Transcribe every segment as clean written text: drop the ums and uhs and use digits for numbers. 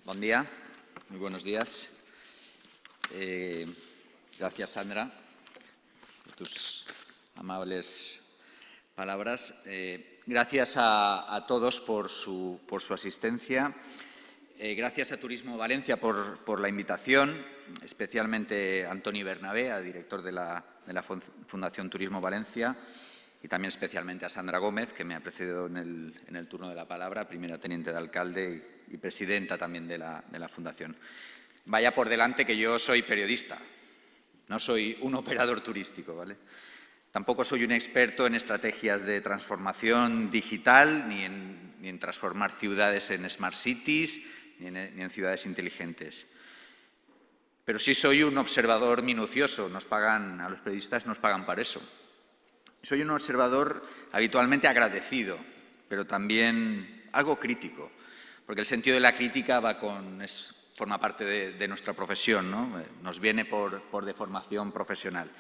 Buen día, muy buenos días. Gracias, Sandra, por tus amables palabras. Gracias a todos por su asistencia. Gracias a Turismo Valencia por la invitación, especialmente a Antoni Bernabé, director de la Fundación Turismo Valencia, y también especialmente a Sandra Gómez, que me ha precedido en el turno de la palabra, primera teniente de alcalde y presidenta también de la Fundación. Vaya por delante que yo soy periodista, no soy un operador turístico, ¿vale? Tampoco soy un experto en estrategias de transformación digital, ni en transformar ciudades en smart cities, ni en ciudades inteligentes. Pero sí soy un observador minucioso, a los periodistas nos pagan para eso. Soy un observador habitualmente agradecido, pero también algo crítico, porque el sentido de la crítica forma parte de nuestra profesión, ¿no? Nos viene por deformación profesional.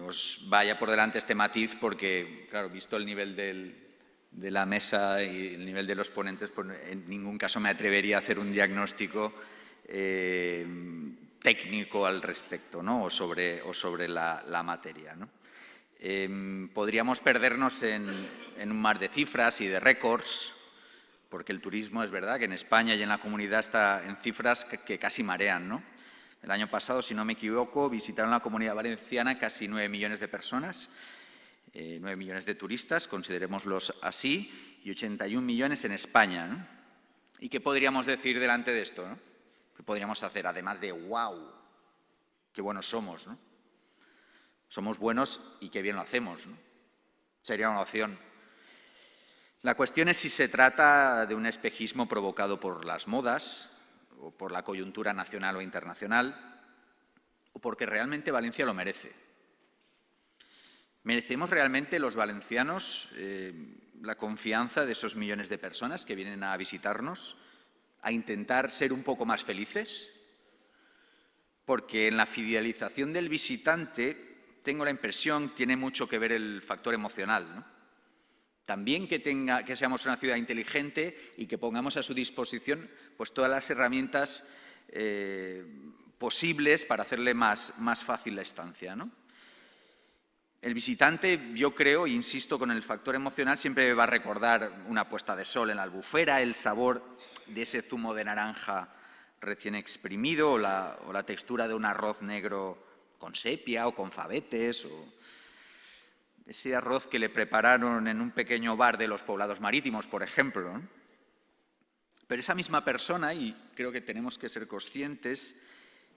Os vaya por delante este matiz porque, claro, visto el nivel de la mesa y el nivel de los ponentes, pues en ningún caso me atrevería a hacer un diagnóstico técnico al respecto, ¿no? o sobre la materia, ¿no? Podríamos perdernos en un mar de cifras y de récords, porque el turismo es verdad que en España y en la comunidad está en cifras que casi marean, ¿no? El año pasado, si no me equivoco, visitaron la Comunidad Valenciana casi 9 millones de personas, 9 millones de turistas, considerémoslos así, y 81 millones en España, ¿no? ¿Y qué podríamos decir delante de esto, ¿no? ¿Qué podríamos hacer? Además de ¡guau! ¡Qué buenos somos!, ¿no? Somos buenos y qué bien lo hacemos, ¿no? Sería una opción. La cuestión es si se trata de un espejismo provocado por las modas o por la coyuntura nacional o internacional, o porque realmente Valencia lo merece. ¿Merecemos realmente los valencianos la confianza de esos millones de personas que vienen a visitarnos, a intentar ser un poco más felices? Porque en la fidelización del visitante, tengo la impresión, tiene mucho que ver el factor emocional, ¿no? También que seamos una ciudad inteligente y que pongamos a su disposición pues, todas las herramientas posibles para hacerle más fácil la estancia, ¿no? El visitante, yo creo, insisto, con el factor emocional siempre va a recordar una puesta de sol en la Albufera, el sabor de ese zumo de naranja recién exprimido o la textura de un arroz negro con sepia o con favetes, o ese arroz que le prepararon en un pequeño bar de los poblados marítimos, por ejemplo, ¿no? Pero esa misma persona, y creo que tenemos que ser conscientes,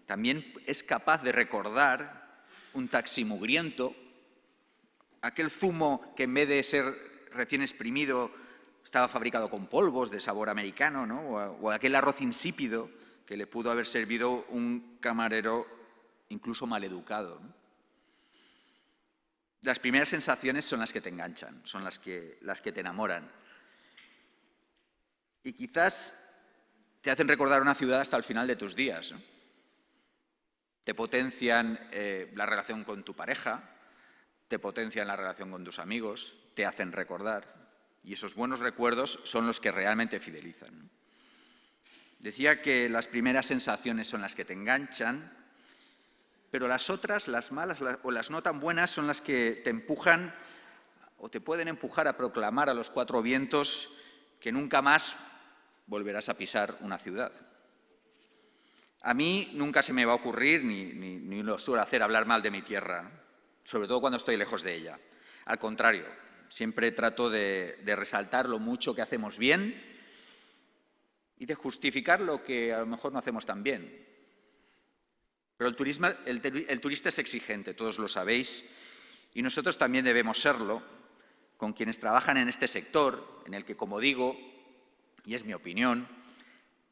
también es capaz de recordar un taxi mugriento, aquel zumo que en vez de ser recién exprimido estaba fabricado con polvos de sabor americano, ¿no? o aquel arroz insípido que le pudo haber servido un camarero incluso maleducado, ¿no? Las primeras sensaciones son las que te enganchan, son las que te enamoran. Y quizás te hacen recordar una ciudad hasta el final de tus días, ¿no? Te potencian la relación con tu pareja, te potencian la relación con tus amigos, te hacen recordar. Y esos buenos recuerdos son los que realmente fidelizan, ¿no? Decía que las primeras sensaciones son las que te enganchan, pero las otras, las malas o las no tan buenas, son las que te empujan o te pueden empujar a proclamar a los cuatro vientos que nunca más volverás a pisar una ciudad. A mí nunca se me va a ocurrir, ni lo suelo hacer, hablar mal de mi tierra, ¿no? Sobre todo cuando estoy lejos de ella. Al contrario, siempre trato de resaltar lo mucho que hacemos bien y de justificar lo que a lo mejor no hacemos tan bien. Pero el turista es exigente, todos lo sabéis, y nosotros también debemos serlo con quienes trabajan en este sector, en el que, como digo, y es mi opinión,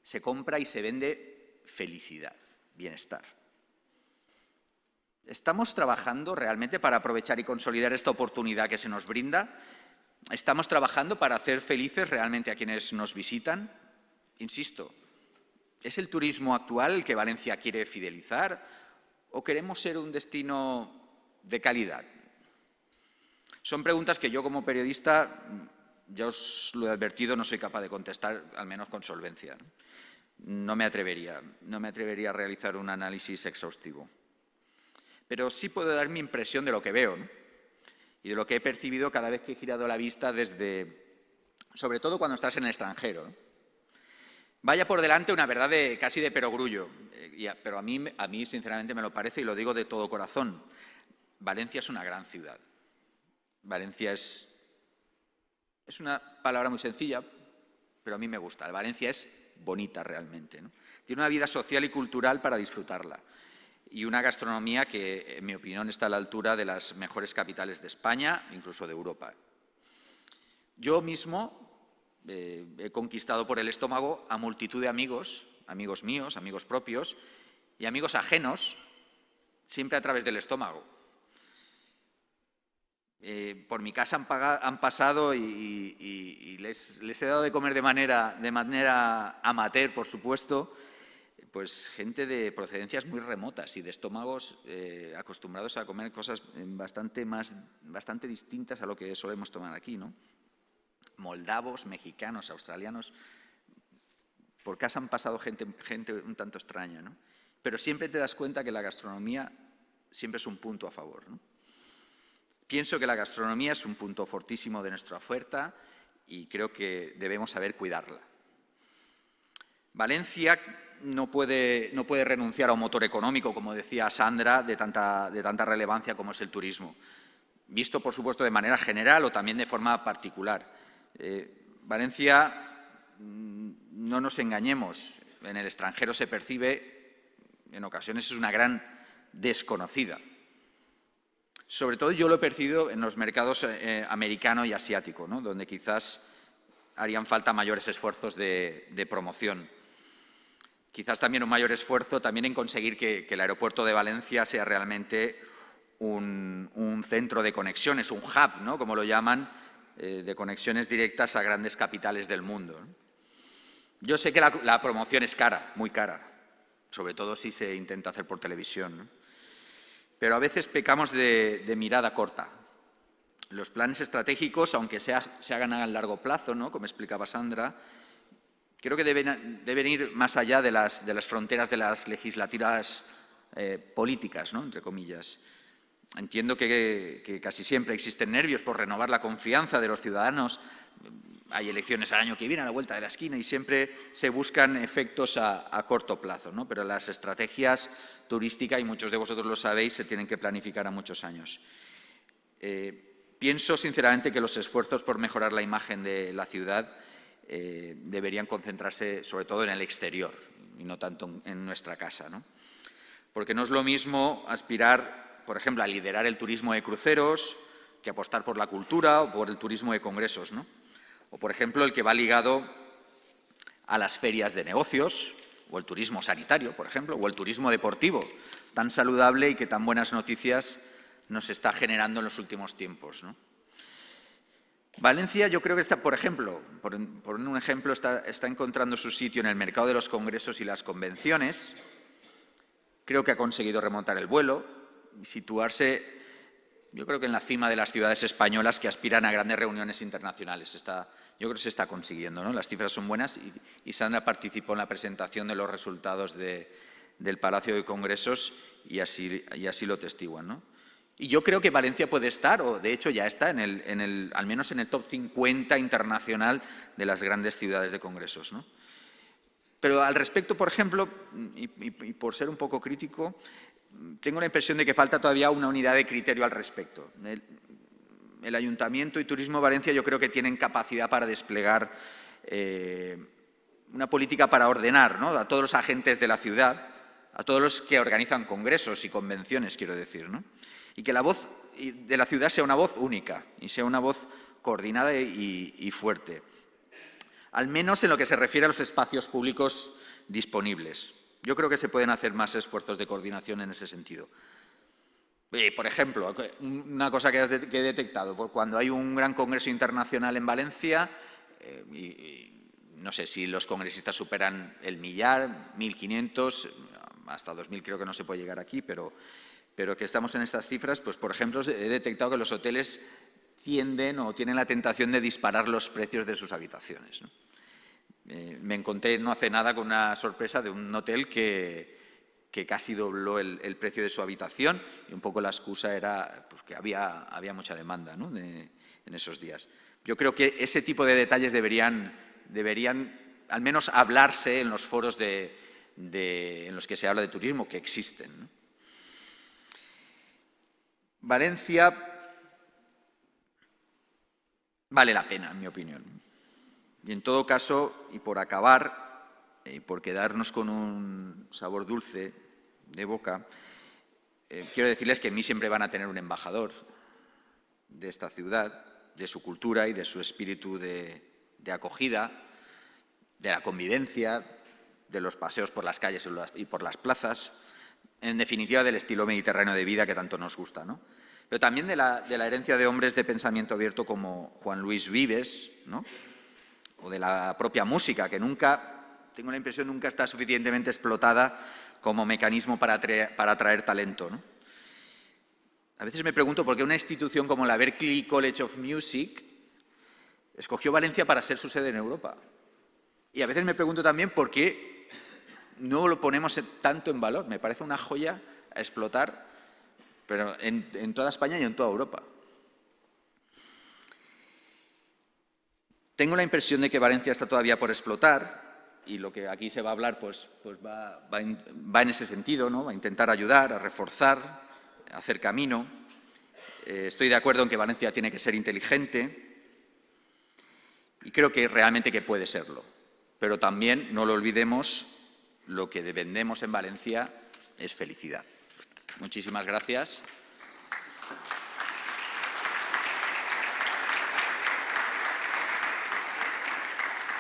se compra y se vende felicidad, bienestar. ¿Estamos trabajando realmente para aprovechar y consolidar esta oportunidad que se nos brinda? ¿Estamos trabajando para hacer felices realmente a quienes nos visitan? Insisto, ¿es el turismo actual el que Valencia quiere fidelizar o queremos ser un destino de calidad? Son preguntas que yo como periodista ya os lo he advertido, no soy capaz de contestar, al menos con solvencia. No me atrevería a realizar un análisis exhaustivo. Pero sí puedo dar mi impresión de lo que veo, ¿no? Y de lo que he percibido cada vez que he girado la vista sobre todo cuando estás en el extranjero, ¿no? Vaya por delante una verdad casi de perogrullo, pero a mí sinceramente me lo parece y lo digo de todo corazón. Valencia es una gran ciudad. Valencia es una palabra muy sencilla, pero a mí me gusta. Valencia es bonita realmente, ¿no? Tiene una vida social y cultural para disfrutarla y una gastronomía que, en mi opinión, está a la altura de las mejores capitales de España, incluso de Europa. Yo mismo he conquistado por el estómago a multitud de amigos, amigos míos, amigos propios y amigos ajenos, siempre a través del estómago. Por mi casa han pasado y les he dado de comer de manera amateur, por supuesto, pues gente de procedencias muy remotas y de estómagos acostumbrados a comer cosas bastante distintas a lo que solemos tomar aquí, ¿no? Moldavos, mexicanos, australianos. Por casa han pasado gente un tanto extraña, ¿no? Pero siempre te das cuenta que la gastronomía siempre es un punto a favor, ¿no? Pienso que la gastronomía es un punto fortísimo de nuestra oferta y creo que debemos saber cuidarla. Valencia no puede renunciar a un motor económico, como decía Sandra, de tanta relevancia como es el turismo, visto, por supuesto, de manera general o también de forma particular. Valencia, no nos engañemos, en el extranjero se percibe, en ocasiones es una gran desconocida. Sobre todo yo lo he percibido en los mercados americano y asiático, ¿no? Donde quizás harían falta mayores esfuerzos de promoción. Quizás también un mayor esfuerzo también en conseguir que el aeropuerto de Valencia sea realmente un centro de conexiones, un hub, ¿no? Como lo llaman, de conexiones directas a grandes capitales del mundo, ¿no? Yo sé que la promoción es cara, muy cara, sobre todo si se intenta hacer por televisión, ¿no? Pero a veces pecamos de mirada corta. Los planes estratégicos, aunque se hagan a largo plazo, ¿no? Como explicaba Sandra, creo que deben ir más allá de las fronteras de las legislaturas políticas, ¿no? Entre comillas. Entiendo que casi siempre existen nervios por renovar la confianza de los ciudadanos. Hay elecciones al año que viene, a la vuelta de la esquina, y siempre se buscan efectos a corto plazo, ¿no? Pero las estrategias turísticas, y muchos de vosotros lo sabéis, se tienen que planificar a muchos años. Pienso sinceramente que los esfuerzos por mejorar la imagen de la ciudad deberían concentrarse sobre todo en el exterior y no tanto en nuestra casa, ¿no? Porque no es lo mismo aspirar, por ejemplo, a liderar el turismo de cruceros que apostar por la cultura o por el turismo de congresos, ¿no? O, por ejemplo, el que va ligado a las ferias de negocios o el turismo sanitario, por ejemplo, o el turismo deportivo, tan saludable y que tan buenas noticias nos está generando en los últimos tiempos, ¿no? Valencia, yo creo que está, por ejemplo, por un ejemplo, está encontrando su sitio en el mercado de los congresos y las convenciones. Creo que ha conseguido remontar el vuelo y situarse, yo creo que en la cima de las ciudades españolas que aspiran a grandes reuniones internacionales. Yo creo que se está consiguiendo, ¿no? Las cifras son buenas y Sandra participó en la presentación de los resultados del Palacio de Congresos y así lo testiguan, ¿no? Y yo creo que Valencia puede estar, o de hecho ya está, al menos en el top 50 internacional de las grandes ciudades de congresos, ¿no? Pero al respecto, por ejemplo, y por ser un poco crítico, tengo la impresión de que falta todavía una unidad de criterio al respecto. El Ayuntamiento y Turismo Valencia yo creo que tienen capacidad para desplegar una política para ordenar, ¿no? A todos los agentes de la ciudad, a todos los que organizan congresos y convenciones, quiero decir, ¿no? Y que la voz de la ciudad sea una voz única y sea una voz coordinada y fuerte, al menos en lo que se refiere a los espacios públicos disponibles. Yo creo que se pueden hacer más esfuerzos de coordinación en ese sentido. Por ejemplo, una cosa que he detectado, cuando hay un gran congreso internacional en Valencia, no sé si los congresistas superan el 1.000.000, 1.500, hasta 2.000 creo que no se puede llegar aquí, pero que estamos en estas cifras, pues por ejemplo he detectado que los hoteles tienden o tienen la tentación de disparar los precios de sus habitaciones, ¿no? Me encontré no hace nada con una sorpresa de un hotel que casi dobló el precio de su habitación, y un poco la excusa era pues, que había mucha demanda, ¿no? en esos días. Yo creo que ese tipo de detalles deberían al menos hablarse en los foros en los que se habla de turismo, que existen, ¿no? Valencia vale la pena, en mi opinión. Y en todo caso, y por acabar, y por quedarnos con un sabor dulce de boca, quiero decirles que en mí siempre van a tener un embajador de esta ciudad, de su cultura y de su espíritu de acogida, de la convivencia, de los paseos por las calles y por las plazas, en definitiva del estilo mediterráneo de vida que tanto nos gusta, ¿no? Pero también de la herencia de hombres de pensamiento abierto como Juan Luis Vives, ¿no? O de la propia música, que tengo la impresión, nunca está suficientemente explotada como mecanismo para atraer talento, ¿no? A veces me pregunto por qué una institución como la Berklee College of Music escogió Valencia para ser su sede en Europa. Y a veces me pregunto también por qué no lo ponemos tanto en valor. Me parece una joya a explotar, pero en toda España y en toda Europa. Tengo la impresión de que Valencia está todavía por explotar, y lo que aquí se va a hablar pues va en ese sentido, ¿no? Va a intentar ayudar, a reforzar, a hacer camino. Estoy de acuerdo en que Valencia tiene que ser inteligente, y creo que realmente que puede serlo. Pero también, no lo olvidemos, lo que vendemos en Valencia es felicidad. Muchísimas gracias.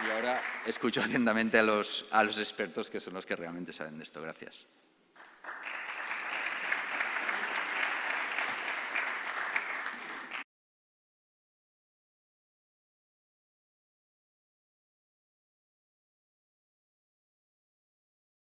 Y ahora escucho atentamente a los expertos, que son los que realmente saben de esto. Gracias.